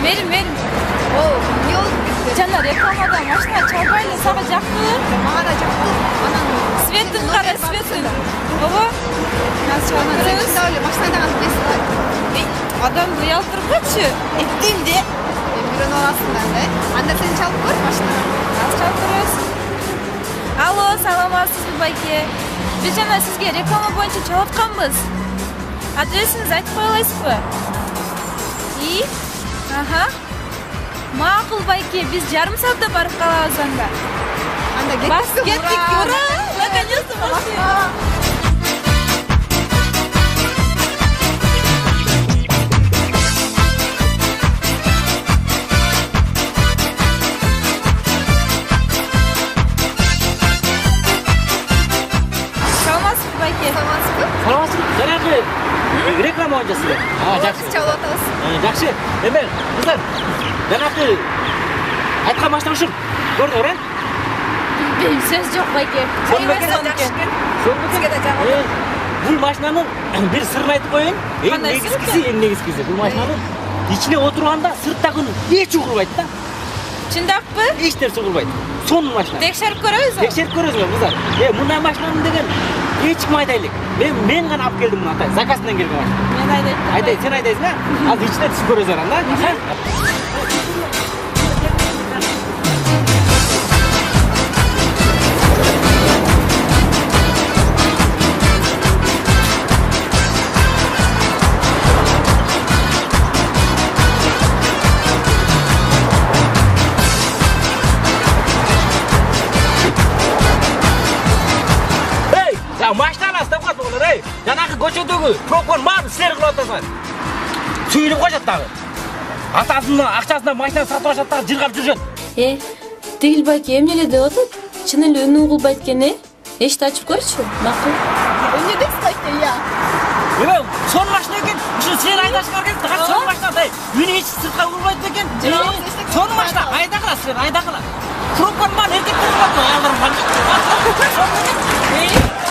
Verin. İyi oldu. Canlar reklamada maşina çalbayla sana jaktı. Bana da jaktı. Svetin kara svetin. Baba. Nasıl çalmadın? Şimdi öyle maşinadan atmışlar. Adam uyaldırmaçı. Ettin de. Birini orasından da. Anne seni çalıp koy maşinadan. Nasıl çaldırıyorsun? Alo, саламатсызбы байке? Biz жана sizge reklama boyunca çalatkanбыз. Adresinizi айтып коя аласызбы? И? Aha. Maqul байке, biz жарым саатта барып калабыз анда. Анда Бас кеттик, ура! Наконец-то машина. Саламатсызбы байке? Саламатсызбы? Жанагы реклама ойнашсызбы? Жакшы. Çalıp atабыз. Жакшы. Эме, кыздар, жанагы айткан машина ушул. Көрдүңөр, Benim söz yok байке. Бизге да жагат. Бул машинанын бир сырын айтып коеюн. Кандай сыр? Эң негизгиси. Бул машинанын ичине отурганда сырттагы эч угурбайт да. Чындаппы? Эч нерсе угурбайт. Сонун машина. Текшерип көрөбүзбү? Текшерип көрөсүңөр, кыздар. Мындай машинаны деген эч ким айта элек. Мен гана алып келдим мына атай. Заказдан келген машина. Мен айдайм. Айдай, сен айдайсың а? Азыр ичине түшүп көрөсүңөр анда. Машинаны астап калып олар, ey. Жанагы көчөдөгү пропон баарын силер кылып атасыңар. Сүйүнүп коёшат дагы. Атасынын акчасына машина сатып алышат дагы жыргап жүрүшөт. Тигил байке эмне эле деп атат? Чын эле үнү угулбайт экен, Эшикти ачып көрчү. Макул. Эмне дейсиз байке, я? Эме, сонун машина экен. Ушу силер айдашыңар керек. Дагы сонун машина, үнү эч сыртка угулбайт экен. Сонун машина, айдагыла силер, айдагыла. Пропон баарын эркектер кылат, аялдар бар.